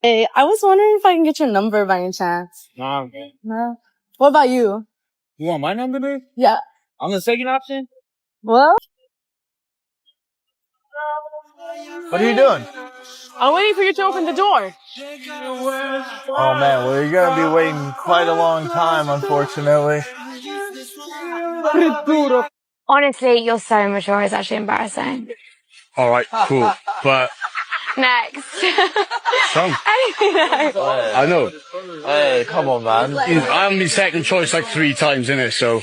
Hey, I was wondering if I can get your number by any chance. Nah. No? What about you? You want my number, dude? Yeah. On the second option? Well? What are you doing? I'm waiting for you to open the door. Oh, man. Well, you're going to be waiting quite a long time, unfortunately. Honestly, you're so immature. It's actually embarrassing. All right, cool. But Next. Tom, Anyway, no. I know. Hey, come on, man. I'm the second choice like 3 times in it, so.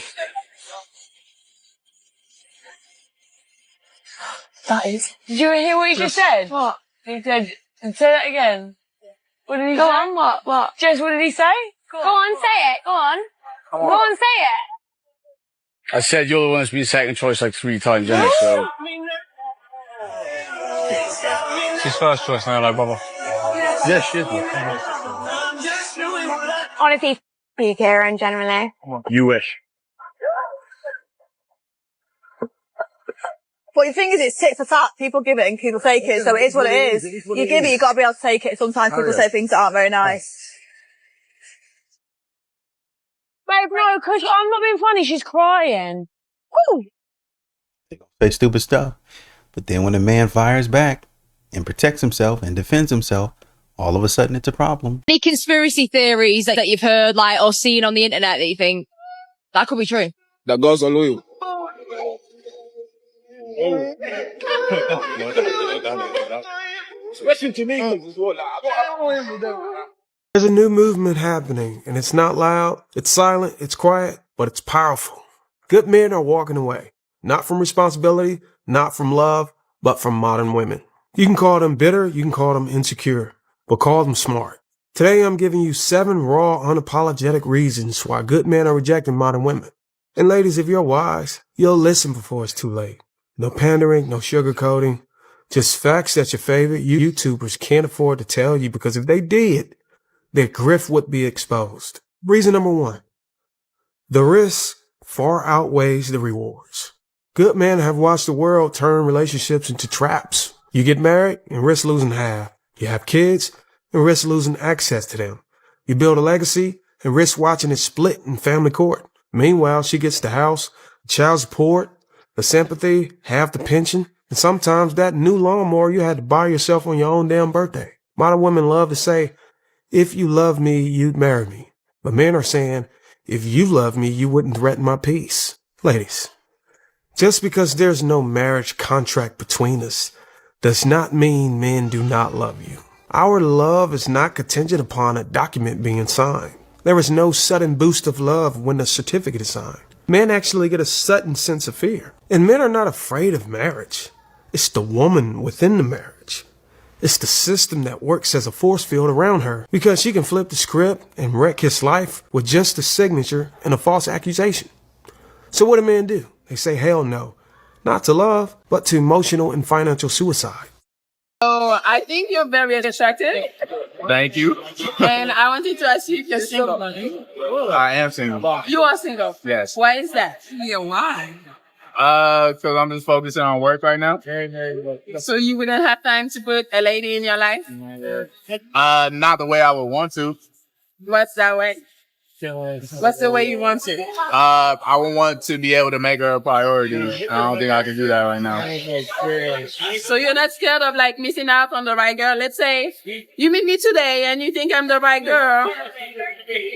That is. Did you hear what he just said? What? He said, say that again. What did he say? Go on, what? Jess, what did he say? Go on, say it. Go on. Go on, say it. I said you're the one that's been second choice like 3 times in it, so. She's first choice now, like, brother. Yeah, she is. Honestly, f*** you, Kieran, generally. You wish. But the thing is, it's tit for tat. People give it and people take it, so it is what it is. You give it, you've got to be able to take it. Sometimes people say things that aren't very nice. Babe, no, because I'm not being funny. She's crying. Woo! They gonna say stupid stuff. But then when a man fires back and protects himself and defends himself, all of a sudden it's a problem. Any conspiracy theories that you've heard, like, or seen on the internet that you think that could be true? That girls are loyal. Especially to me. There's a new movement happening, and it's not loud, it's silent, it's quiet, but it's powerful. Good men are walking away, not from responsibility, not from love, but from modern women. You can call them bitter, you can call them insecure, but call them smart. Today I'm giving you 7 raw, unapologetic reasons why good men are rejecting modern women. And ladies, if you're wise, you'll listen before it's too late. No pandering, no sugarcoating, just facts that your favorite YouTubers can't afford to tell you, because if they did, their grift would be exposed. Reason number 1. The risk far outweighs the rewards. Good men have watched the world turn relationships into traps. You get married and risk losing half. You have kids and risk losing access to them. You build a legacy and risk watching it split in family court. Meanwhile, she gets the house, child support, the sympathy, half the pension, and sometimes that new lawnmower you had to buy yourself on your own damn birthday. Modern women love to say, if you love me, you'd marry me. But men are saying, if you love me, you wouldn't threaten my peace. Ladies, just because there's no marriage contract between us does not mean men do not love you. Our love is not contingent upon a document being signed. There is no sudden boost of love when the certificate is signed. Men actually get a sudden sense of fear. And men are not afraid of marriage. It's the woman within the marriage. It's the system that works as a force field around her, because she can flip the script and wreck his life with just a signature and a false accusation. So what do men do? They say hell no. Not to love, but to emotional and financial suicide. So I think you're very attractive, Thank you. and I wanted to ask you if you're single. I am single. You are single? Yes. Why is that? Yeah, why? Because I'm just focusing on work right now. So you wouldn't have time to put a lady in your life? Not the way I would want to. What's that way? What's the way you want to? I would want to be able to make her a priority. I don't think I can do that right now. So you're not scared of like missing out on the right girl? Let's say you meet me today and you think I'm the right girl,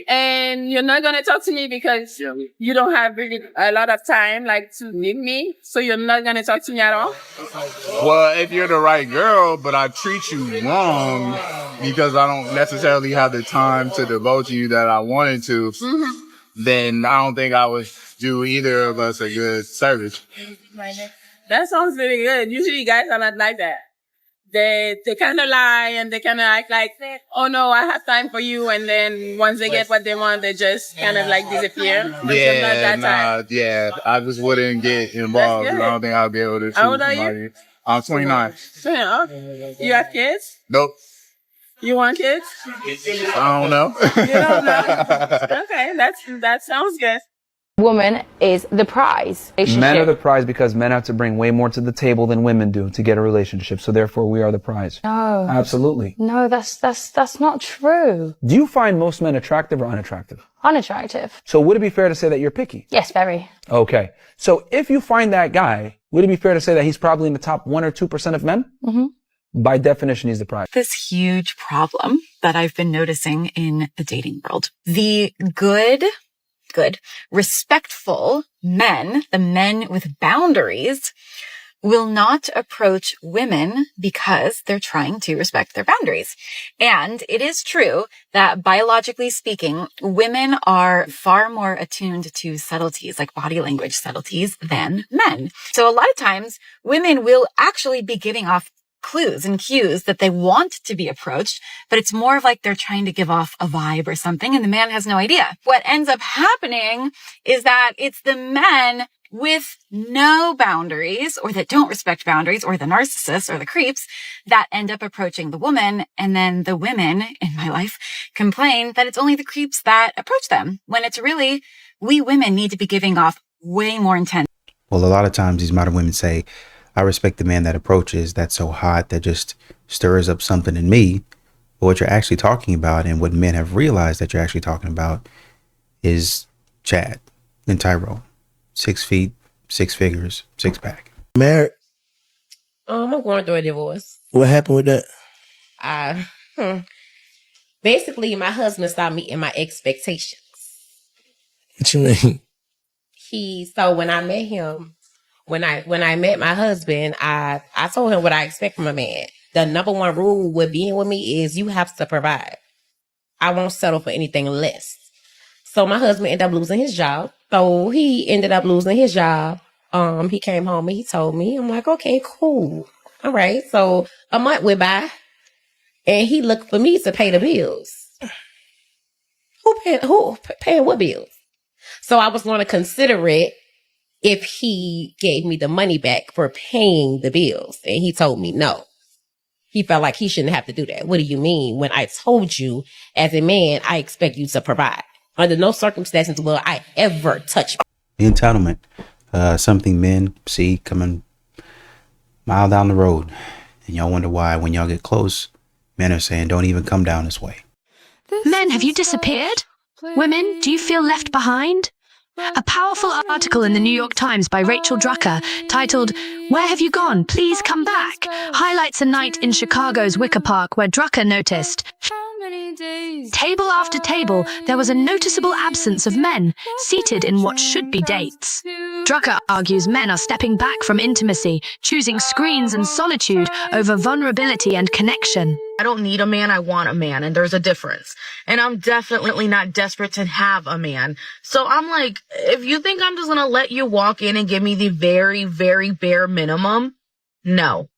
and you're not gonna talk to me because you don't have really a lot of time like to meet me. So you're not gonna talk to me at all? Well, if you're the right girl, but I treat you wrong because I don't necessarily have the time to devote to you that I wanted to, then I don't think I would do either of us a good service. That sounds really good. Usually guys are not like that. They kind of lie and they kind of act like, oh no, I have time for you. And then once they get what they want, they just kind of like disappear. But you're not that type. Yeah, I just wouldn't get involved. I don't think I'd be able to choose How old are somebody. you? I'm 29. Okay. You have kids? Nope. You want kids? I don't know. You don't know? Okay, that sounds good. Woman is the prize. Men are the prize because men have to bring way more to the table than women do to get a relationship. So therefore, we are the prize. No. Absolutely. No, that's not true. Do you find most men attractive or unattractive? Unattractive. So would it be fair to say that you're picky? Yes, very. Okay. So if you find that guy, would it be fair to say that he's probably in the top 1 or 2% of men? Mm-hmm. By definition, he's the prize. This huge problem that I've been noticing in the dating world. The good, respectful men, the men with boundaries, will not approach women because they're trying to respect their boundaries. And it is true that biologically speaking, women are far more attuned to subtleties, like body language subtleties, than men. So a lot of times women will actually be giving off clues and cues that they want to be approached, but it's more of like they're trying to give off a vibe or something, and the man has no idea. What ends up happening is that it's the men with no boundaries, or that don't respect boundaries, or the narcissists or the creeps that end up approaching the woman. And then the women in my life complain that it's only the creeps that approach them, when it's really, we women need to be giving off way more intense. Well, a lot of times these modern women say, I respect the man that approaches, that's so hot, that just stirs up something in me. But what you're actually talking about, and what men have realized that you're actually talking about, is Chad and Tyrone. 6 feet, 6 figures, 6-pack. Married? I'm going through a divorce. What happened with that? Basically, my husband stopped meeting my expectations. What you mean? So when I met him, when I met my husband, I told him what I expect from a man. The number one rule with being with me is you have to provide. I won't settle for anything less. So my husband ended up losing his job. So he ended up losing his job. He came home and he told me, I'm like, okay, cool. All right. So a month went by and he looked for me to pay the bills. Who paying what bills? So I was going to consider it if he gave me the money back for paying the bills. And he told me no. He felt like he shouldn't have to do that. What do you mean? When I told you, as a man, I expect you to provide. Under no circumstances will I ever touch The entitlement, something men see coming mile down the road. And y'all wonder why when y'all get close, men are saying, don't even come down this way. Men, have you disappeared? Women, do you feel left behind? A powerful article in the New York Times by Rachel Drucker titled, Where Have You Gone? Please Come Back, highlights a night in Chicago's Wicker Park where Drucker noticed, table after table, there was a noticeable absence of men seated in what should be dates. Drucker argues men are stepping back from intimacy, choosing screens and solitude over vulnerability and connection. I don't need a man, I want a man, and there's a difference. And I'm definitely not desperate to have a man. So I'm like, if you think I'm just gonna let you walk in and give me the very, very bare minimum, no.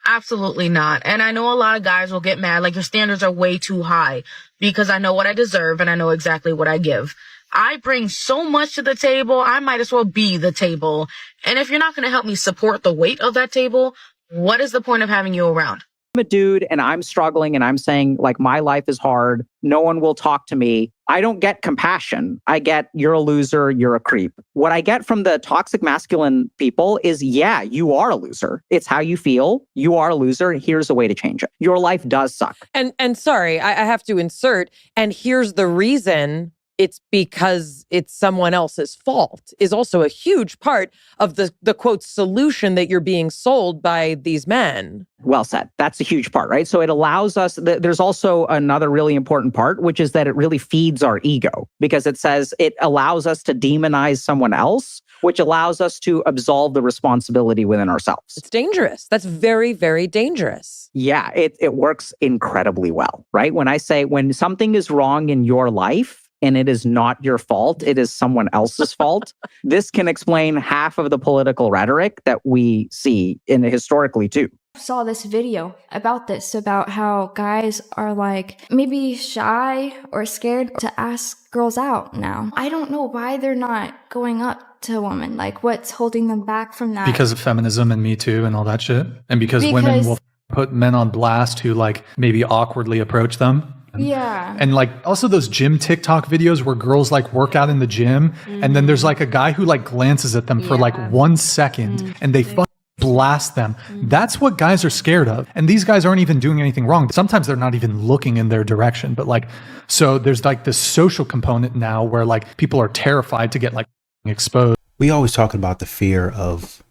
Absolutely not. And I know a lot of guys will get mad, like your standards are way too high, because I know what I deserve and I know exactly what I give. I bring so much to the table, I might as well be the table. And if you're not going to help me support the weight of that table, what is the point of having you around? I'm a dude and I'm struggling and I'm saying, like, my life is hard. No one will talk to me. I don't get compassion. I get, you're a loser, you're a creep. What I get from the toxic masculine people is, yeah, you are a loser. It's how you feel. You are a loser. Here's a way to change it. Your life does suck. And sorry, I have to insert, and here's the reason. It's because it's someone else's fault is also a huge part of the quote solution that you're being sold by these men. Well said. That's a huge part, right? So it allows us, there's also another really important part, which is that it really feeds our ego, because it says it allows us to demonize someone else, which allows us to absolve the responsibility within ourselves. It's dangerous. That's very, very dangerous. Yeah, it works incredibly well, right? When I say, when something is wrong in your life, and it is not your fault, it is someone else's fault. This can explain half of the political rhetoric that we see historically too. I saw this video about this, about how guys are like maybe shy or scared to ask girls out now. I don't know why they're not going up to a woman. Like, what's holding them back from that? Because of feminism and Me Too and all that shit. And because women will put men on blast who like maybe awkwardly approach them. Yeah. And like also those gym TikTok videos where girls like work out in the gym and then there's like a guy who like glances at them for like 1 second and they fucking blast them. That's what guys are scared of. And these guys aren't even doing anything wrong. Sometimes they're not even looking in their direction. But like, so there's like this social component now where like people are terrified to get like exposed. We always talk about the fear of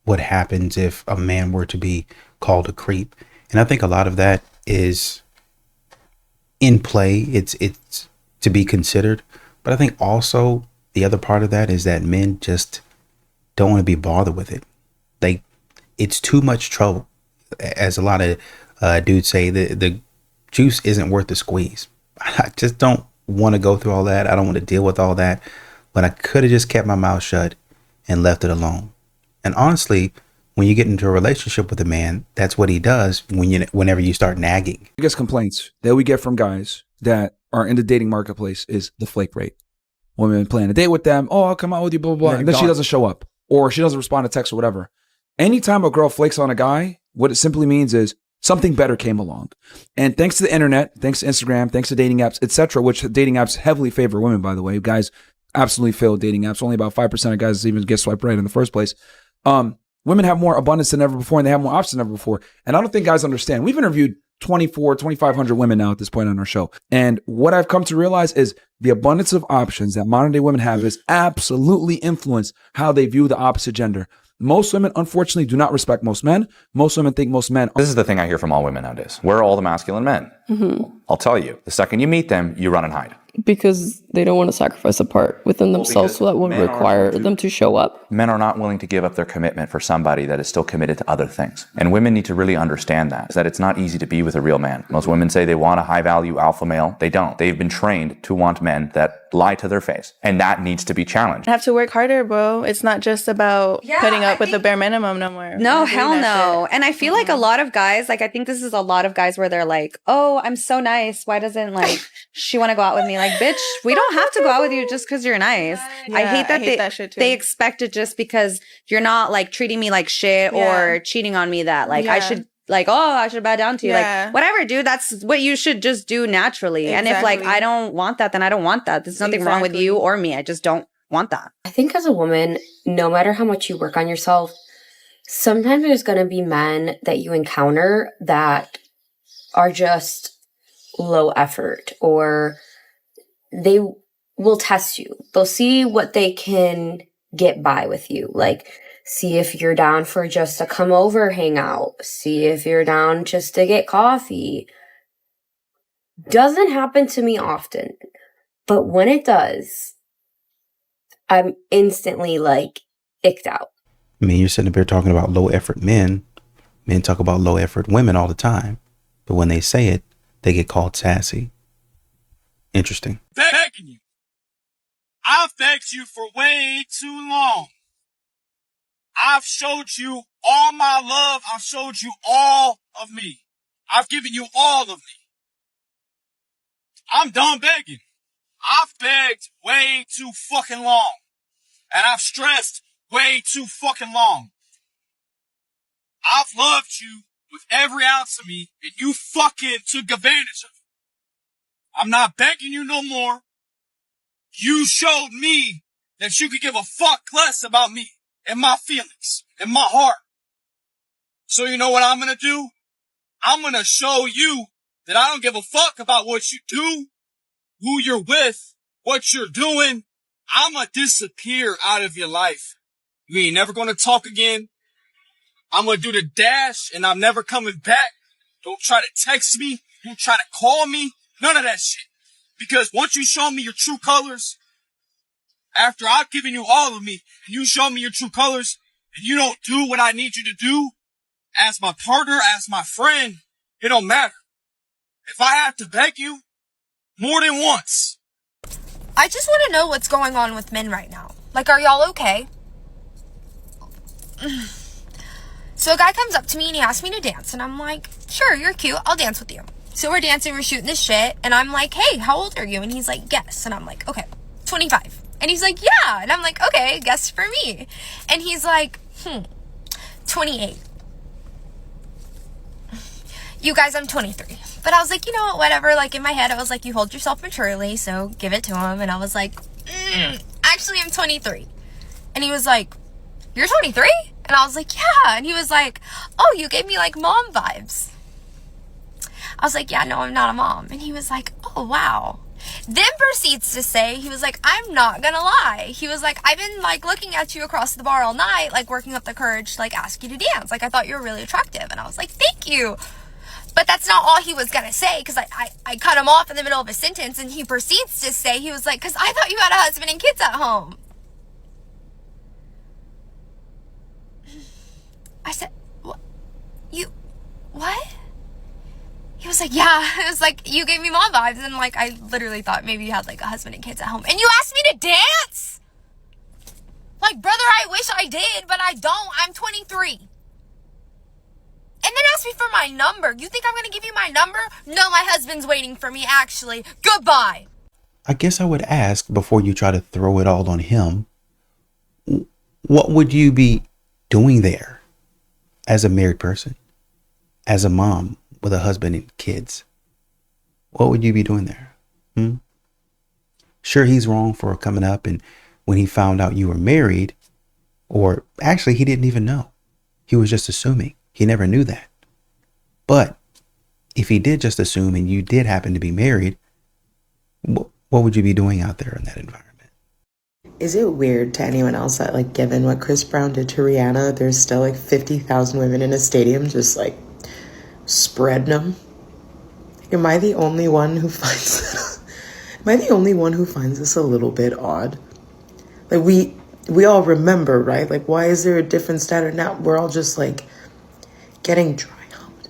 what happens if a man were to be called a creep. And I think a lot of that is in play. It's to be considered. But I think also the other part of that is that men just don't want to be bothered with it. It's too much trouble. As a lot of dudes say, the juice isn't worth the squeeze. I just don't want to go through all that. I don't want to deal with all that. But I could have just kept my mouth shut and left it alone. And honestly, when you get into a relationship with a man, that's what he does whenever you start nagging. Biggest complaints that we get from guys that are in the dating marketplace is the flake rate. Women plan a date with them. Oh, I'll come out with you, blah, blah, blah. And then she doesn't show up or she doesn't respond to text or whatever. Anytime a girl flakes on a guy, what it simply means is something better came along. And thanks to the internet, thanks to Instagram, thanks to dating apps, etc., which dating apps heavily favor women, by the way. Guys absolutely fail dating apps. Only about 5% of guys even get swiped right in the first place. Women have more abundance than ever before, and they have more options than ever before. And I don't think guys understand. We've interviewed 2,500 women now at this point on our show. And what I've come to realize is the abundance of options that modern day women have is absolutely influenced how they view the opposite gender. Most women, unfortunately, do not respect most men. Most women think most men. This is the thing I hear from all women nowadays. Where are all the masculine men? I'll tell you, the second you meet them, you run and hide. Because they don't want to sacrifice a part within themselves, so that would require them to show up. Men are not willing to give up their commitment for somebody that is still committed to other things. And women need to really understand that it's not easy to be with a real man. Most women say they want a high-value alpha male. They don't. They've been trained to want men that lie to their face. And that needs to be challenged. I have to work harder, bro. It's not just about putting up with the bare minimum no more. No, hell no. And I feel like a lot of guys, like I think this is a lot of guys where they're like, oh, I'm so nice. Why doesn't like she want to go out with me? Like, bitch, we don't have to go out with you just because you're nice. Yeah, I hate that that shit too. they expect it just because you're not like treating me like shit or cheating on me that like I should like, oh, I should bow down to you. Like, whatever, dude. That's what you should just do naturally. And if like I don't want that, then I don't want that. There's nothing wrong with you or me. I just don't want that. I think as a woman, no matter how much you work on yourself, sometimes there's going to be men that you encounter that are just low effort, or they will test you. They'll see what they can get by with you. Like, see if you're down for just a come over hangout. See if you're down just to get coffee. Doesn't happen to me often. But when it does, I'm instantly like icked out. I mean, you're sitting up here talking about low effort men. Men talk about low effort women all the time. But when they say it, they get called sassy. Interesting. Begging you. I've begged you for way too long. I've showed you all my love. I've showed you all of me. I've given you all of me. I'm done begging. I've begged way too fucking long. And I've stressed way too fucking long. I've loved you with every ounce of me, and you fucking took advantage of it. I'm not begging you no more. You showed me that you could give a fuck less about me and my feelings and my heart. So you know what I'm gonna do? I'm gonna show you that I don't give a fuck about what you do, who you're with, what you're doing. I'm gonna disappear out of your life. You ain't never gonna talk again. I'm gonna do the dash and I'm never coming back. Don't try to text me. Don't try to call me. None of that shit. Because once you show me your true colors, after I've given you all of me, and you show me your true colors, and you don't do what I need you to do, as my partner, as my friend, it don't matter. If I have to beg you more than once. I just want to know what's going on with men right now. Like, are y'all okay? So a guy comes up to me and he asks me to dance, and I'm like, sure, you're cute, I'll dance with you. So we're dancing, we're shooting this shit, and I'm like, hey, how old are you? And he's like, guess. And I'm like, okay, 25. And he's like, yeah. And I'm like, okay, guess for me. And he's like, 28. You guys, I'm 23. But I was like, you know what, whatever. Like, in my head, I was like, you hold yourself maturely, so give it to him. And I was like, actually, I'm 23. And he was like, you're 23? And I was like, yeah. And he was like, oh, you gave me like mom vibes. I was like, yeah, no, I'm not a mom. And he was like, oh, wow. Then proceeds to say, he was like, I'm not gonna lie. He was like, I've been like looking at you across the bar all night, like working up the courage to like ask you to dance. Like, I thought you were really attractive. And I was like, thank you. But that's not all he was gonna say, because I cut him off in the middle of a sentence, and he proceeds to say, he was like, because I thought you had a husband and kids at home. I said, what? You, what? He was like, yeah. It was like, you gave me mom vibes. And like, I literally thought maybe you had like a husband and kids at home. And you asked me to dance? Like, brother, I wish I did, but I don't. I'm 23. And then asked me for my number. You think I'm going to give you my number? No, my husband's waiting for me, actually. Goodbye. I guess I would ask, before you try to throw it all on him, what would you be doing there as a married person, as a mom with a husband and kids? What would you be doing there? Sure, he's wrong for coming up, and when he found out you were married, or actually he didn't even know. He was just assuming. He never knew that. But if he did just assume and you did happen to be married, what would you be doing out there in that environment? Is it weird to anyone else that, like, given what Chris Brown did to Rihanna, there's still like 50,000 women in a stadium just like spreading them? Am I the only one who finds this a little bit odd? Like, we all remember, right? Like, why is there a different standard now? We're all just like getting dry humped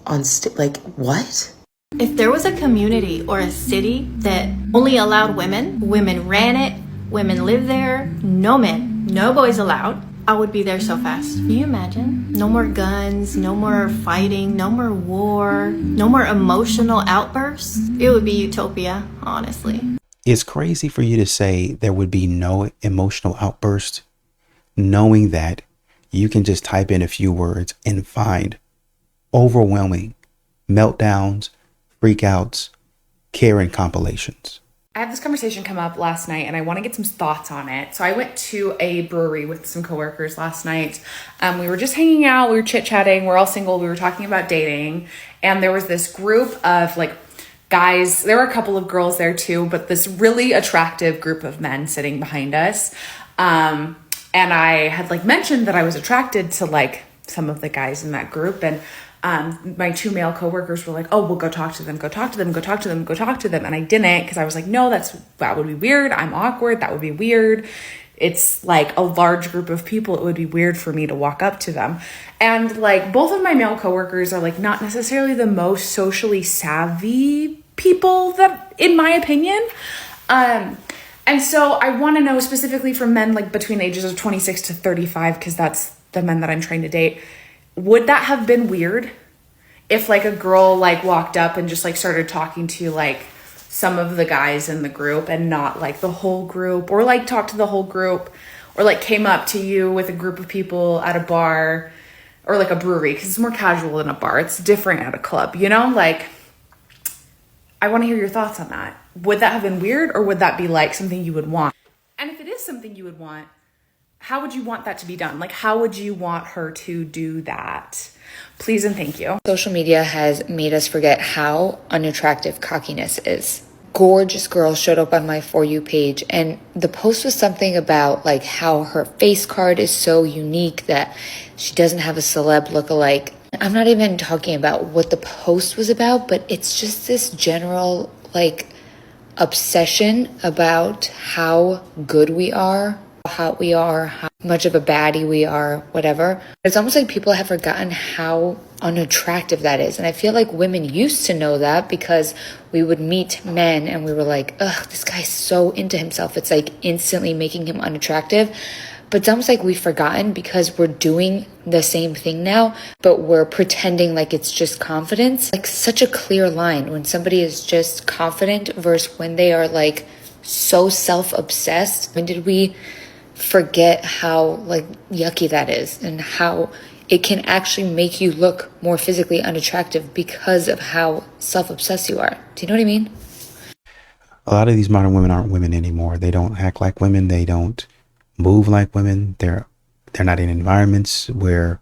on like, what? If there was a community or a city that only allowed women ran it, women lived there, no men, no boys allowed, I would be there so fast. Can you imagine? No more guns, no more fighting, no more war, no more emotional outbursts. It would be utopia, honestly. It's crazy for you to say there would be no emotional outburst, knowing that you can just type in a few words and find overwhelming meltdowns, freakouts, Karen compilations. I had this conversation come up last night and I want to get some thoughts on it. So I went to a brewery with some coworkers last night. We were just hanging out, we were chit-chatting, we're all single, we were talking about dating. And there was this group of like guys, there were a couple of girls there too, but this really attractive group of men sitting behind us. And I had like mentioned that I was attracted to like some of the guys in that group, and my two male coworkers were like, oh, we'll go talk to them. And I didn't, because I was like, no, that would be weird. I'm awkward. That would be weird. It's like a large group of people. It would be weird for me to walk up to them. And like both of my male coworkers are like not necessarily the most socially savvy people, that, in my opinion. And so I want to know specifically from men like between the ages of 26 to 35, because that's the men that I'm trying to date. Would that have been weird if like a girl like walked up and just like started talking to like some of the guys in the group and not like the whole group, or like talk to the whole group, or like came up to you with a group of people at a bar or like a brewery, because it's more casual than a bar. It's different at a club, you know? Like, I want to hear your thoughts on that. Would that have been weird, or would that be like something you would want? And if it is something you would want, how would you want that to be done? Like, how would you want her to do that? Please and thank you. Social media has made us forget how unattractive cockiness is. Gorgeous girl showed up on my For You page, and the post was something about like how her face card is so unique that she doesn't have a celeb lookalike. I'm not even talking about what the post was about, but it's just this general like obsession about how good we are, how hot we are, how much of a baddie we are, whatever. It's almost like people have forgotten how unattractive that is. And I feel like women used to know that, because we would meet men and we were like, ugh, this guy's so into himself. It's like instantly making him unattractive. But it's almost like we've forgotten, because we're doing the same thing now, but we're pretending like it's just confidence. Like, such a clear line when somebody is just confident versus when they are like so self-obsessed. When did we forget how like yucky that is, and how it can actually make you look more physically unattractive because of how self-obsessed you are. Do you know what I mean? A lot of these modern women aren't women anymore. They don't act like women. They don't move like women. They're not in environments where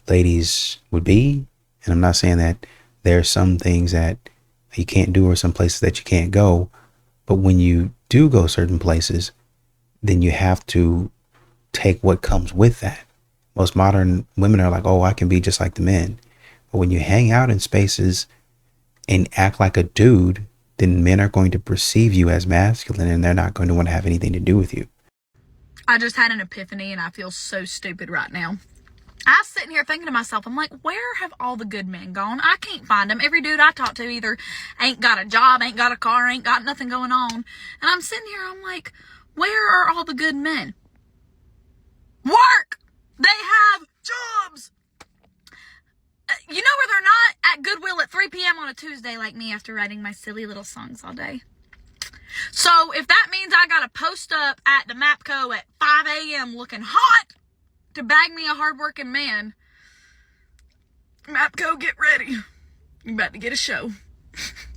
ladies would be. And I'm not saying that there are some things that you can't do or some places that you can't go. But when you do go certain places, then you have to take what comes with that. Most modern women are like, oh, I can be just like the men. But when you hang out in spaces and act like a dude, then men are going to perceive you as masculine and they're not going to want to have anything to do with you. I just had an epiphany and I feel so stupid right now. I was sitting here thinking to myself, I'm like, where have all the good men gone? I can't find them. Every dude I talk to either ain't got a job, ain't got a car, ain't got nothing going on. And I'm sitting here, I'm like, where are all the good men? Work! They have jobs! You know where they're not? At Goodwill at 3 p.m. on a Tuesday like me after writing my silly little songs all day. So if that means I gotta post up at the MAPCO at 5 a.m. looking hot to bag me a hardworking man, MAPCO, get ready. You're about to get a show.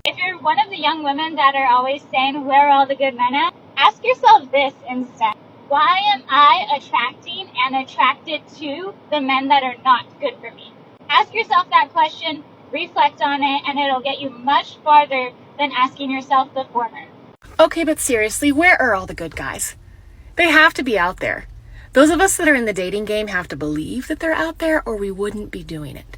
If you're one of the young women that are always saying, where are all the good men at? Ask yourself this instead. Why am I attracting and attracted to the men that are not good for me? Ask yourself that question, reflect on it, and it'll get you much farther than asking yourself the former. Okay, but seriously, where are all the good guys? They have to be out there. Those of us that are in the dating game have to believe that they're out there or we wouldn't be doing it.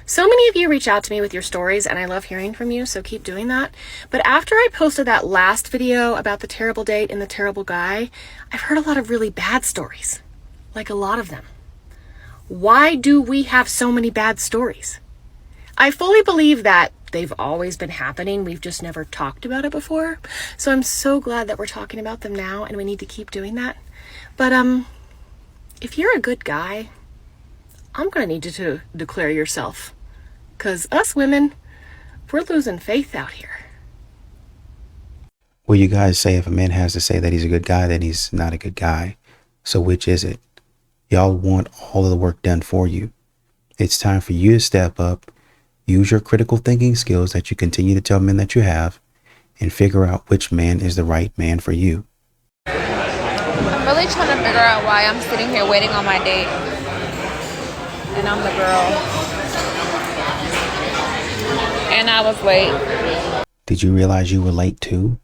So many of you reach out to me with your stories and I love hearing from you, so keep doing that. But after I posted that last video about the terrible date and the terrible guy, I've heard a lot of really bad stories. Like a lot of them. Why do we have so many bad stories? I fully believe that they've always been happening. We've just never talked about it before. So I'm so glad that we're talking about them now and we need to keep doing that. But if you're a good guy, I'm going to need you to declare yourself. Because us women, we're losing faith out here. Well, you guys say if a man has to say that he's a good guy, then he's not a good guy. So which is it? Y'all want all of the work done for you. It's time for you to step up, use your critical thinking skills that you continue to tell men that you have, and figure out which man is the right man for you. I'm really trying to figure out why I'm sitting here waiting on my date. And I'm the girl. And I was late. Did you realize you were late too?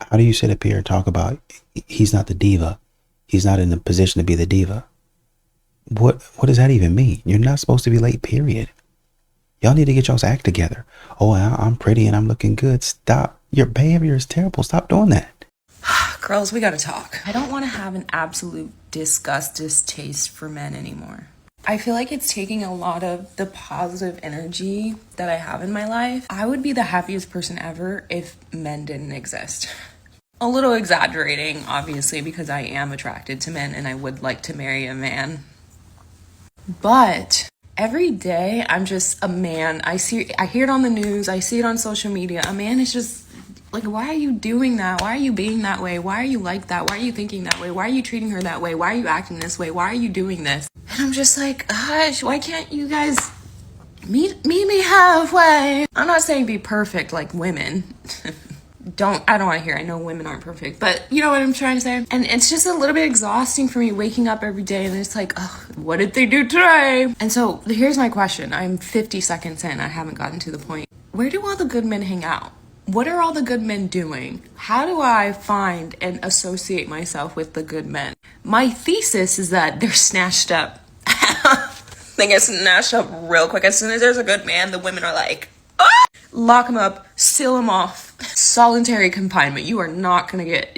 How do you sit up here and talk about he's not the diva? He's not in the position to be the diva. What does that even mean? You're not supposed to be late, period. Y'all need to get y'all's act together. Oh, I'm pretty and I'm looking good. Stop. Your behavior is terrible. Stop doing that. Girls, we gotta talk. I don't want to have an absolute distaste for men anymore. I feel like it's taking a lot of the positive energy that I have in my life. I would be the happiest person ever if men didn't exist. A little exaggerating, obviously, because I am attracted to men and I would like to marry a man. But every day I'm just a man. I hear it on the news, I see it on social media. A man is just like, why are you doing that? Why are you being that way? Why are you like that? Why are you thinking that way? Why are you treating her that way? Why are you acting this way? Why are you doing this? And I'm just like, gosh, why can't you guys meet me halfway? I'm not saying be perfect like women. I don't want to hear, I know women aren't perfect, but you know what I'm trying to say? And it's just a little bit exhausting for me waking up every day and it's like, oh, what did they do today? And so here's my question. I'm 50 seconds in, I haven't gotten to the point. Where do all the good men hang out? What are all the good men doing? How do I find and associate myself with the good men? My thesis is that they're snatched up. They get snatched up real quick. As soon as there's a good man, the women are like, ah! Lock him up, seal him off. Solitary confinement. You are not gonna get,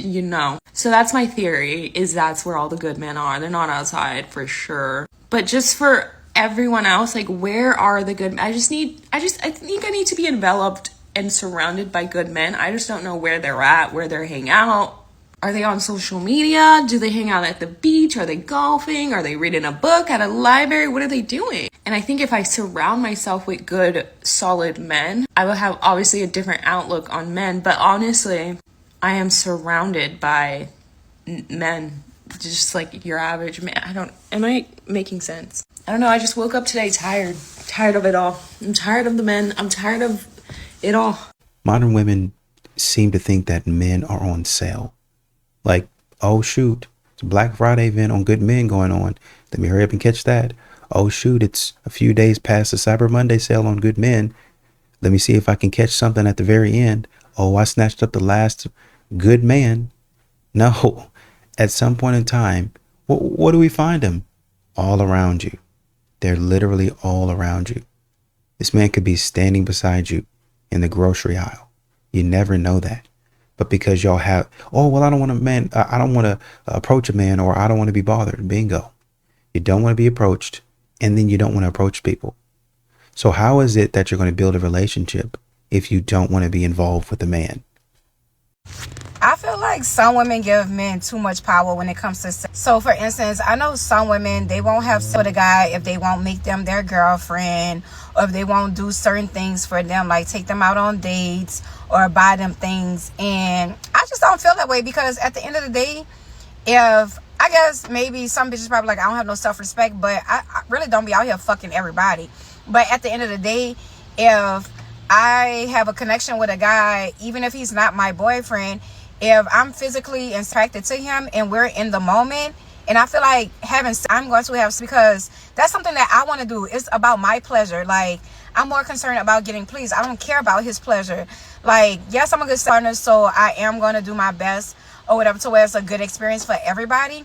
So that's my theory, is that's where all the good men are. They're not outside for sure. But just for everyone else, like, where are the good men? I think I need to be enveloped and surrounded by good men. I just don't know where they're at, where they're hanging out. Are they on social media? Do they hang out at the beach? Are they golfing? Are they reading a book at a library? What are they doing? And I think if I surround myself with good, solid men, I will have obviously a different outlook on men. But honestly, I am surrounded by men just like your average man. Am I making sense? I don't know. I just woke up today tired of it all. I'm tired of the men. I'm tired of it all. Modern women seem to think that men are on sale. Like, oh shoot, it's a Black Friday event on Good Men going on. Let me hurry up and catch that. Oh shoot, it's a few days past the Cyber Monday sale on Good Men. Let me see if I can catch something at the very end. Oh, I snatched up the last good man. No, at some point in time, what do we find them? All around you. They're literally all around you. This man could be standing beside you in the grocery aisle. You never know that. But because y'all have, oh, well, I don't want to approach a man, or I don't want to be bothered. Bingo. You don't want to be approached, and then you don't want to approach people. So how is it that you're going to build a relationship if you don't want to be involved with a man? I feel like some women give men too much power when it comes to sex. So for instance, I know some women, they won't have sex with a guy if they won't make them their girlfriend, or if they won't do certain things for them, like take them out on dates or buy them things. And I just don't feel that way, because at the end of the day, if I guess maybe some bitches probably like, I don't have no self-respect, but I really don't be out here fucking everybody. But at the end of the day, if I have a connection with a guy, even if he's not my boyfriend, if I'm physically attracted to him and we're in the moment, and I feel like I'm going to have, because that's something that I want to do. It's about my pleasure. Like, I'm more concerned about getting pleased. I don't care about his pleasure. Like, yes, I'm a good partner, so I am going to do my best or whatever to where it's a good experience for everybody.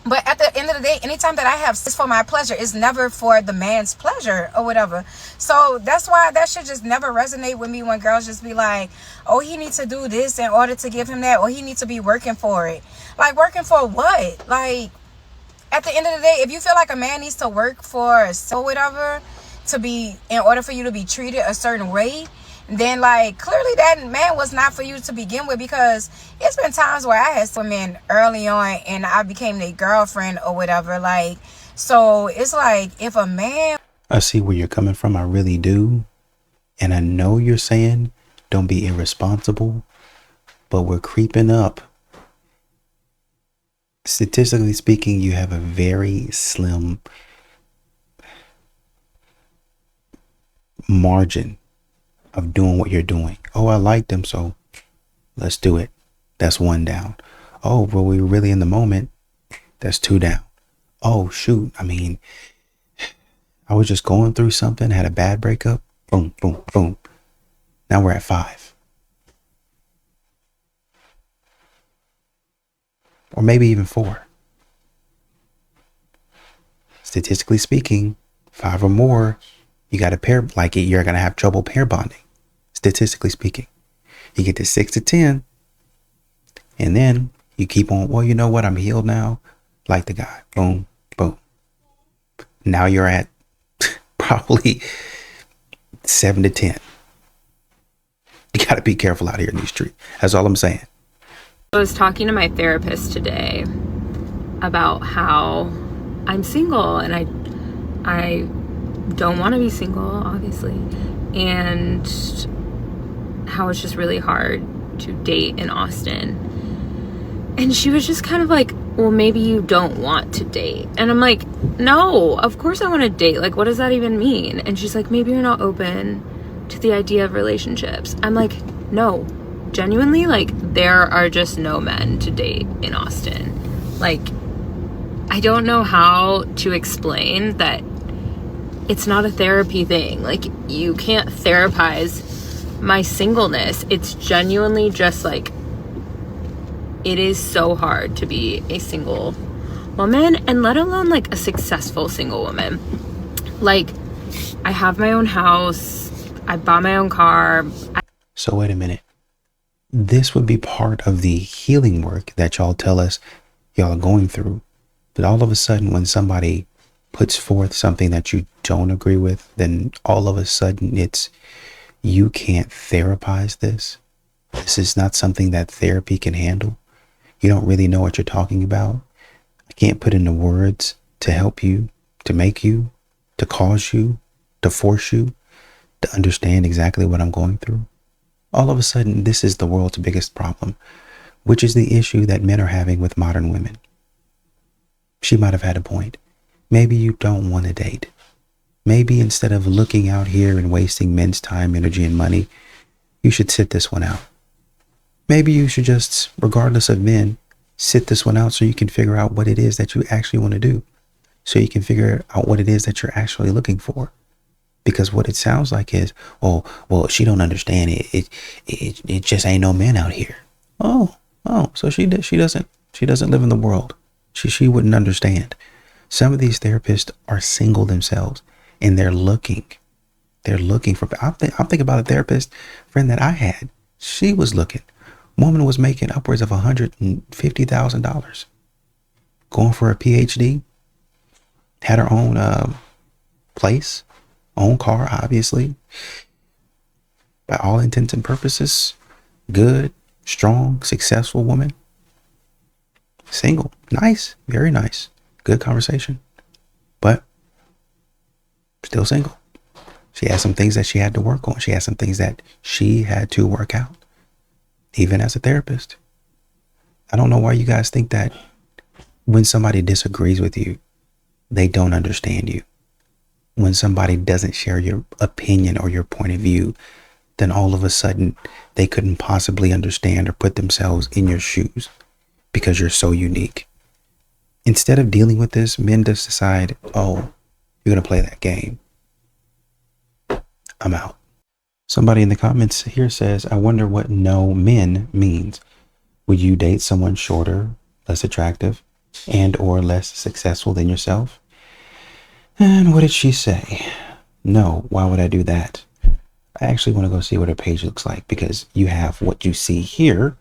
But at the end of the day, anytime that I have sex for my pleasure, it's never for the man's pleasure or whatever. So that's why that should just never resonate with me when girls just be like, oh, he needs to do this in order to give him that, or he needs to be working for it. Like, working for what? Like, at the end of the day, if you feel like a man needs to work for or whatever to be, in order for you to be treated a certain way, then like clearly that man was not for you to begin with, because it's been times where I had some men early on and I became their girlfriend or whatever. Like, so it's like, if a man, I see where you're coming from. I really do. And I know you're saying don't be irresponsible, but we're creeping up. Statistically speaking, you have a very slim margin of doing what you're doing. Oh, I like them, so let's do it. That's 1 down. Oh, well, we were really in the moment. That's 2 down. Oh, shoot. I mean, I was just going through something, had a bad breakup. Boom, boom, boom. Now we're at 5. Or maybe even 4. Statistically speaking, 5 or more, you got to pair, like you're going to have trouble pair bonding. Statistically speaking, you get to 6 to 10, and then you keep on, well, you know what? I'm healed now. Like the guy. Boom, boom. Now you're at probably 7 to 10. You got to be careful out here in these streets. That's all I'm saying. I was talking to my therapist today about how I'm single, and I don't want to be single, obviously, and how it's just really hard to date in Austin. And she was just kind of like, well, maybe you don't want to date. And I'm like, no, of course I want to date. Like, what does that even mean? And she's like, maybe you're not open to the idea of relationships. I'm like, no, genuinely, like, there are just no men to date in Austin. Like, I don't know how to explain that it's not a therapy thing. Like, you can't therapize my singleness. It's genuinely just like, it is so hard to be a single woman, and let alone like a successful single woman. Like, I have my own house, I bought my own car. So wait a minute. This would be part of the healing work that y'all tell us y'all are going through. But all of a sudden, when somebody puts forth something that you don't agree with, then all of a sudden it's, you can't therapize this. This is not something that therapy can handle. You don't really know what you're talking about. I can't put into words to help you, to make you, to cause you, to force you to understand exactly what I'm going through. All of a sudden, this is the world's biggest problem, which is the issue that men are having with modern women. She might have had a point. Maybe you don't want to date. Maybe instead of looking out here and wasting men's time, energy, and money, you should sit this one out. Maybe you should just, regardless of men, sit this one out so you can figure out what it is that you actually want to do. So you can figure out what it is that you're actually looking for. Because what it sounds like is, oh, well, she don't understand it. It just ain't no man out here. Oh, so she doesn't live in the world. She wouldn't understand. Some of these therapists are single themselves, and they're looking for. I'm thinking about a therapist friend that I had. She was looking. Woman was making upwards of $150,000, going for a PhD, had her own place, own car, obviously. By all intents and purposes, good, strong, successful woman. Single, nice, very nice, good conversation, but still single. She had some things that she had to work on. She had some things that she had to work out, even as a therapist. I don't know why you guys think that when somebody disagrees with you, they don't understand you. When somebody doesn't share your opinion or your point of view, then all of a sudden they couldn't possibly understand or put themselves in your shoes because you're so unique. Instead of dealing with this, men just decide, oh, you're going to play that game. I'm out. Somebody in the comments here says, I wonder what no men means. Would you date someone shorter, less attractive, and or less successful than yourself? And what did she say? No, why would I do that? I actually want to go see what her page looks like, because you have what you see here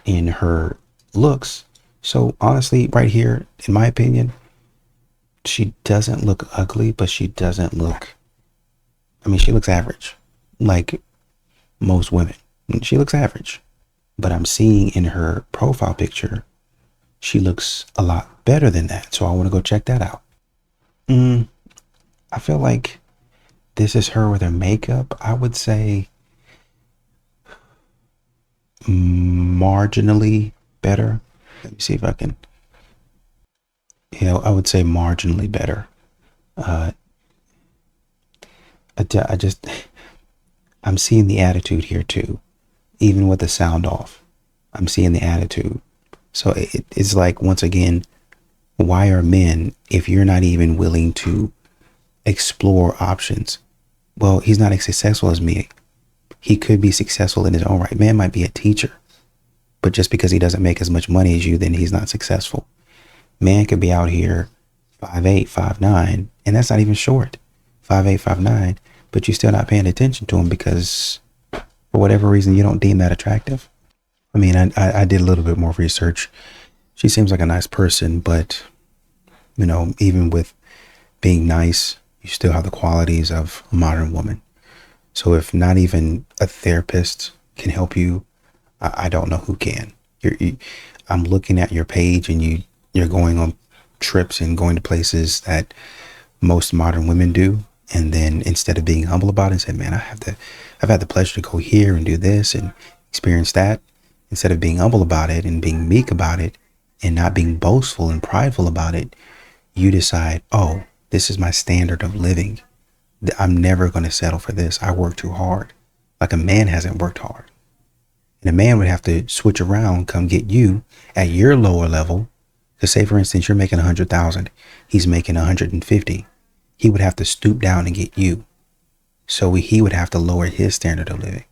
in her looks. So honestly, right here, in my opinion, she doesn't look ugly, but she doesn't look, she looks average, like most women. She looks average, but I'm seeing in her profile picture, she looks a lot better than that. So I want to go check that out. I feel like this is her with her makeup. I would say marginally better. Let me see if I can, I would say marginally better. I'm seeing the attitude here too, even with the sound off. I'm seeing the attitude. So it's like, once again, why are men, if you're not even willing to explore options? Well, he's not as successful as me. He could be successful in his own right. Man might be a teacher, but just because he doesn't make as much money as you, then he's not successful. Man could be out here 5'8", 5'9", and that's not even short. 5'8", 5'9", but you're still not paying attention to him because for whatever reason you don't deem that attractive. I did a little bit more research. She seems like a nice person, but even with being nice, you still have the qualities of a modern woman. So if not even a therapist can help you, I don't know who can. I'm looking at your page, and you're going on trips and going to places that most modern women do. And then instead of being humble about it and say, man, I've had the pleasure to go here and do this and experience that. Instead of being humble about it and being meek about it and not being boastful and prideful about it, you decide, oh, this is my standard of living. I'm never going to settle for this. I work too hard. Like a man hasn't worked hard. And a man would have to switch around, come get you at your lower level. To say, for instance, you're making 100,000. He's making 150. He would have to stoop down and get you. So he would have to lower his standard of living.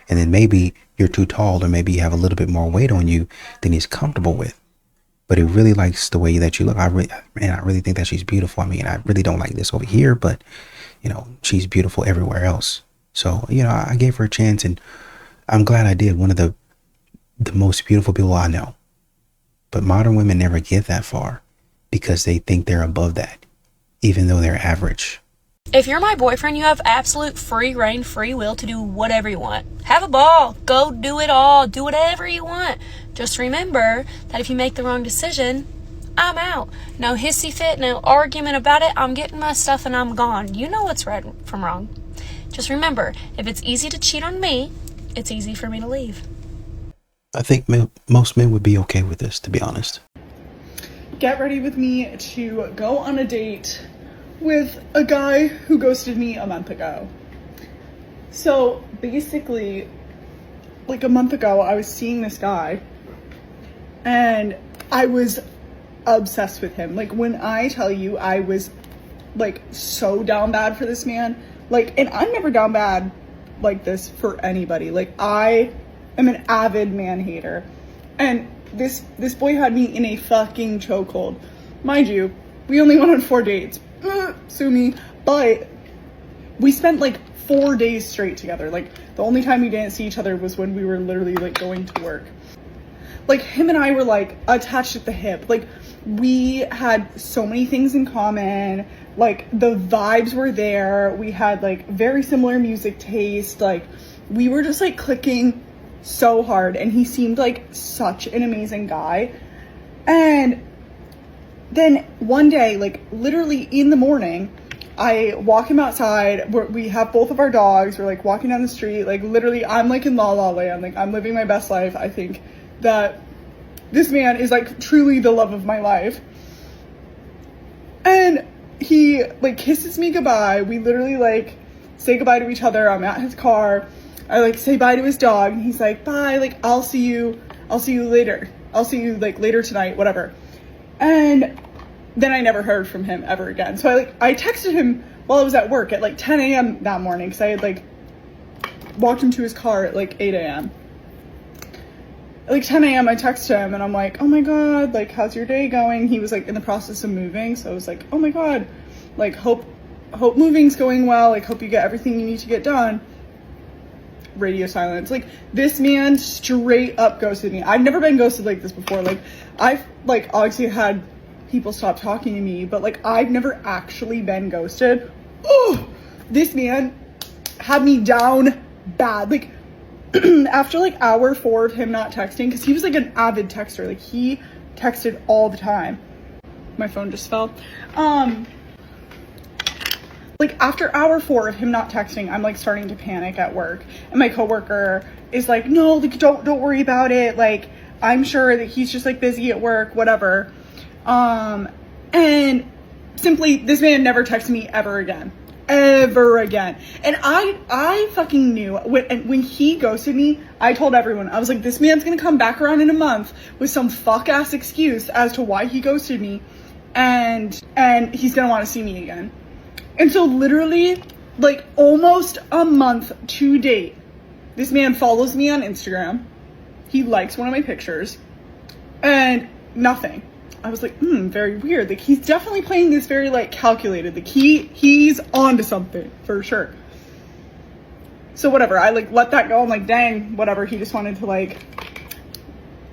And then maybe you're too tall, or maybe you have a little bit more weight on you than he's comfortable with. But he really likes the way that you look. I really think that she's beautiful. I really don't like this over here, but she's beautiful everywhere else. So, I gave her a chance, and I'm glad I did. One of the most beautiful people I know. But modern women never get that far because they think they're above that, even though they're average. If you're my boyfriend, you have absolute free reign, free will to do whatever you want. Have a ball. Go do it all. Do whatever you want. Just remember that if you make the wrong decision, I'm out. No hissy fit, no argument about it. I'm getting my stuff and I'm gone. You know what's right from wrong. Just remember, if it's easy to cheat on me, it's easy for me to leave. I think most men would be okay with this, to be honest. Get ready with me to go on a date with a guy who ghosted me a month ago. So basically, like a month ago, I was seeing this guy and I was obsessed with him. Like, when I tell you I was like so down bad for this man, like, and I'm never down bad like this for anybody. Like, I am an avid man hater, and this boy had me in a fucking chokehold. Mind you, we only went on 4 dates. Sue me. But we spent like 4 days straight together. Like, the only time we didn't see each other was when we were literally like going to work. Like, him and I were like attached at the hip. Like, we had so many things in common. Like, the vibes were there. We had like very similar music taste. Like, we were just like clicking so hard, and he seemed like such an amazing guy. And then one day, like literally in the morning, I walk him outside. We have both of our dogs. We're like walking down the street. Like, literally, I'm like in La La Land. Like, I'm living my best life. I think that this man is like truly the love of my life. And he like kisses me goodbye. We literally like say goodbye to each other. I'm at his car. I like say bye to his dog, and he's like, bye, like, I'll see you later. I'll see you like later tonight, whatever. And then I never heard from him ever again. So I texted him while I was at work at like 10 a.m. that morning, because I had like walked him to his car at like 8 a.m. At like 10 a.m. I texted him and I'm like, oh my God, like, how's your day going? He was like in the process of moving. So I was like, oh my God, like, hope moving's going well. Like, hope you get everything you need to get done. Radio silence. Like, this man straight up ghosted me. I've never been ghosted like this before. Like, I've like obviously had people stop talking to me, but like, I've never actually been ghosted. Oh, this man had me down bad. Like, after like hour 4 of him not texting, because he was like an avid texter. Like, he texted all the time. My phone just fell. Like, after hour 4 of him not texting, I'm like starting to panic at work, and my coworker is like, no, like, don't worry about it. Like, I'm sure that he's just like busy at work, whatever. And simply, this man never texted me ever again. And I fucking knew when he ghosted me. I told everyone, I was like, this man's gonna come back around in a month with some fuck ass excuse as to why he ghosted me, and he's gonna want to see me again. And so literally, like, almost a month to date, this man follows me on Instagram. He likes one of my pictures, and nothing. I was like, very weird. Like, he's definitely playing this very like calculated. Like, he's onto something for sure. So whatever, I like let that go. I'm like, dang, whatever. He just wanted to like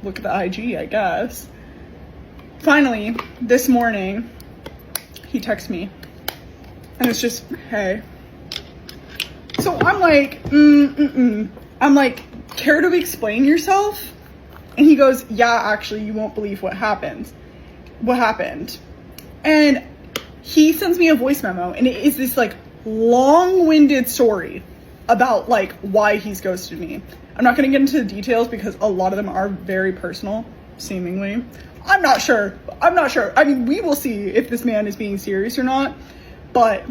look at the IG, I guess. Finally, this morning, he texts me. And it's just, hey. So I'm like, I'm like, care to explain yourself? And he goes, yeah, actually, you won't believe what happened. And he sends me a voice memo, and it is this like long-winded story about like why he's ghosted me. I'm not going to get into the details because a lot of them are very personal, seemingly. I'm not sure. I mean, we will see if this man is being serious or not. But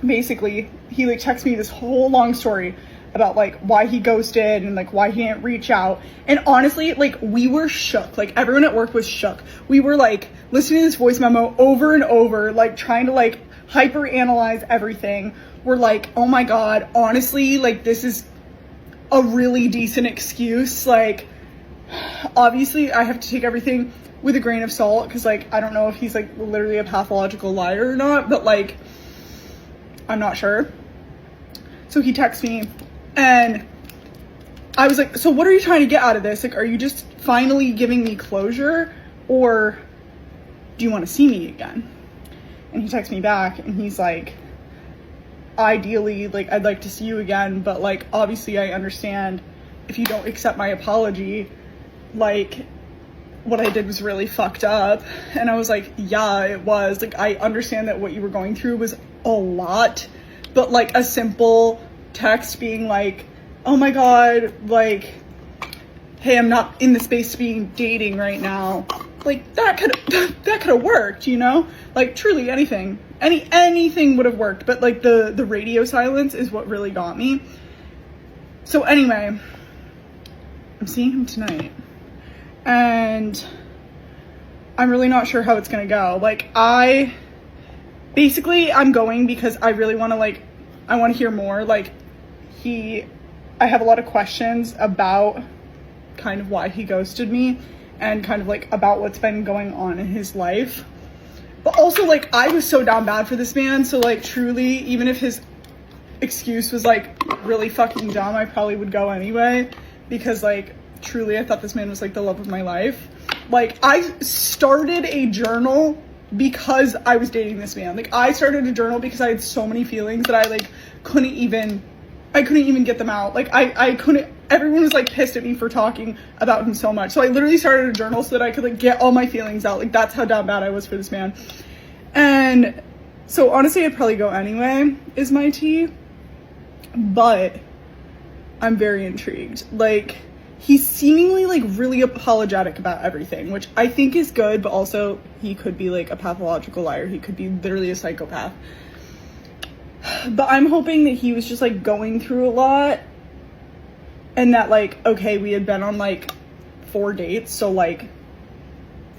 basically, he like texts me this whole long story about like why he ghosted and like why he didn't reach out. And honestly, like, we were shook. Like, everyone at work was shook. We were like listening to this voice memo over and over, like trying to like hyper analyze everything. We're like, oh my God, honestly, like, this is a really decent excuse. Like, obviously I have to take everything with a grain of salt, because like, I don't know if he's like literally a pathological liar or not, but like, I'm not sure. So he texts me, and I was like, so what are you trying to get out of this? Like, are you just finally giving me closure, or do you want to see me again? And he texts me back, and he's like, ideally, like, I'd like to see you again, but like, obviously I understand if you don't accept my apology. Like, what I did was really fucked up. And I was like, yeah, it was. Like, I understand that what you were going through was a lot, but like a simple text being like, oh my God, like, hey, I'm not in the space to be dating right now. Like, that could have worked, you know? Like, truly anything would have worked, but like the radio silence is what really got me. So anyway, I'm seeing him tonight, and I'm really not sure how it's gonna go. Like, I'm going because I really want to, I want to hear more. Like, I have a lot of questions about kind of why he ghosted me, and kind of like about what's been going on in his life. But also, like, I was so down bad for this man, so like, truly, even if his excuse was like really fucking dumb, I probably would go anyway, because like, truly, I thought this man was like the love of my life. Like, I started a journal because I was dating this man. Like, I started a journal because I had so many feelings that I couldn't even get them out. Like, I couldn't, everyone was like pissed at me for talking about him so much. So I literally started a journal so that I could like get all my feelings out. Like, that's how down bad I was for this man. And so honestly, I'd probably go anyway, is my tea. But I'm very intrigued. Like, he's seemingly like really apologetic about everything, which I think is good, but also he could be like a pathological liar. He could be literally a psychopath. But I'm hoping that he was just like going through a lot, and that like, okay, we had been on like 4 dates, so like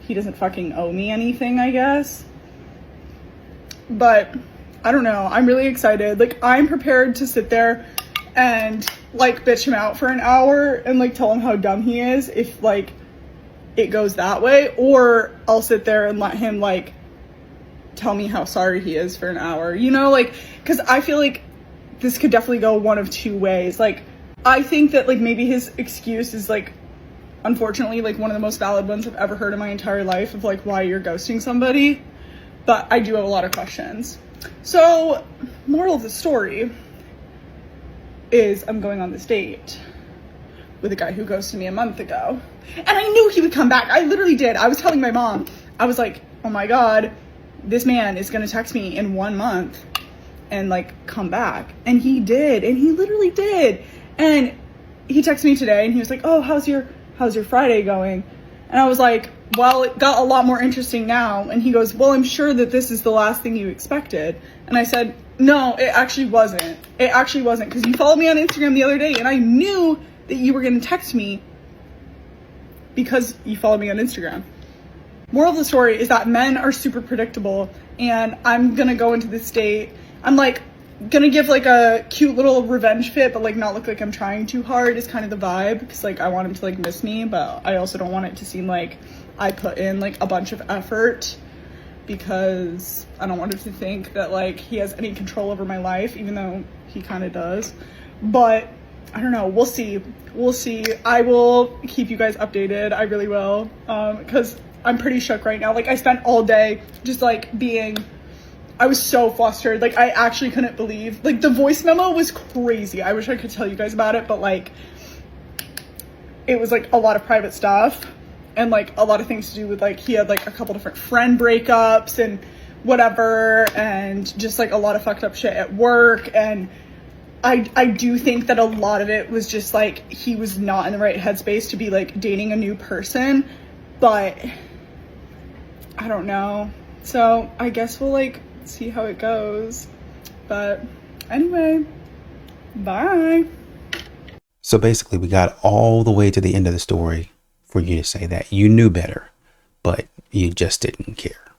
he doesn't fucking owe me anything, I guess. But I don't know, I'm really excited. Like, I'm prepared to sit there and like bitch him out for an hour and like tell him how dumb he is if like it goes that way, or I'll sit there and let him like tell me how sorry he is for an hour, you know, like, because I feel like this could definitely go one of two ways. Like, I think that like maybe his excuse is like, unfortunately, like one of the most valid ones I've ever heard in my entire life, of like why you're ghosting somebody, but I do have a lot of questions. So, moral of the story is I'm going on this date with a guy who ghosted me a month ago, and I knew he would come back. I literally did. I was telling my mom, I was like, oh my god, this man is gonna text me in 1 month and like come back. And he did, and he literally did. And he texted me today and he was like, oh, how's your Friday going? And I was like, well, it got a lot more interesting now. And he goes, well, I'm sure that this is the last thing you expected. And I said, no, it actually wasn't. It actually wasn't, because you followed me on Instagram the other day and I knew that you were gonna text me because you followed me on Instagram. Moral of the story is that men are super predictable, and I'm gonna go into this date. I'm like gonna give like a cute little revenge fit, but like not look like I'm trying too hard is kind of the vibe, because like I want him to like miss me, but I also don't want it to seem like I put in like a bunch of effort, because I don't want him to think that like he has any control over my life, even though he kind of does. But I don't know, we'll see. I will keep you guys updated. I really will, because I'm pretty shook right now. Like, I spent all day just like I was so flustered. Like, I actually couldn't believe, like, the voice memo was crazy. I wish I could tell you guys about it, but like, it was like a lot of private stuff, and like a lot of things to do with like, he had like a couple different friend breakups and whatever, and just like a lot of fucked up shit at work. And I do think that a lot of it was just like, he was not in the right headspace to be like dating a new person, but I don't know. So I guess we'll like see how it goes. But anyway, bye. So basically, we got all the way to the end of the story for you to say that you knew better, but you just didn't care.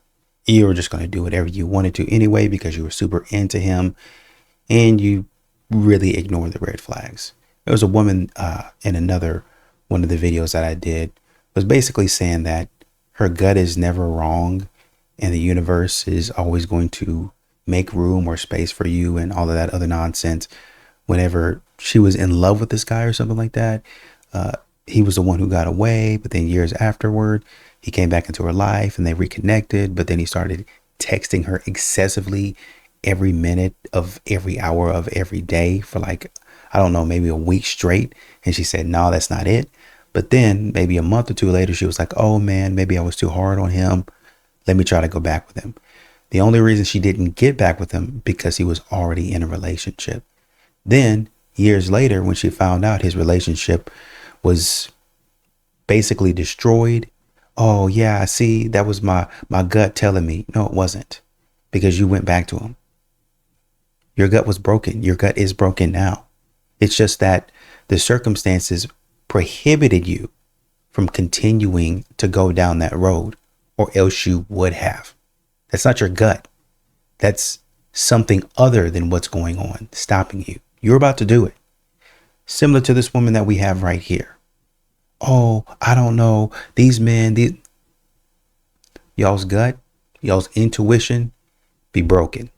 You were just going to do whatever you wanted to anyway because you were super into him, and you really ignored the red flags. There was a woman in another one of the videos that I did was basically saying that her gut is never wrong, and the universe is always going to make room or space for you and all of that other nonsense. Whenever she was in love with this guy or something like that, he was the one who got away, but then years afterward, he came back into her life and they reconnected, but then he started texting her excessively every minute of every hour of every day for like, I don't know, maybe a week straight. And she said, no, that's not it. But then maybe a month or two later, she was like, oh man, maybe I was too hard on him. Let me try to go back with him. The only reason she didn't get back with him because he was already in a relationship. Then years later, when she found out his relationship was basically destroyed. Oh yeah, I see. That was my gut telling me. No, it wasn't, because you went back to him. Your gut was broken. Your gut is broken now. It's just that the circumstances prohibited you from continuing to go down that road, or else you would have. That's not your gut. That's something other than what's going on stopping you. You're about to do it. Similar to this woman that we have right here. Oh, I don't know. These men, y'all's gut, y'all's intuition be broken.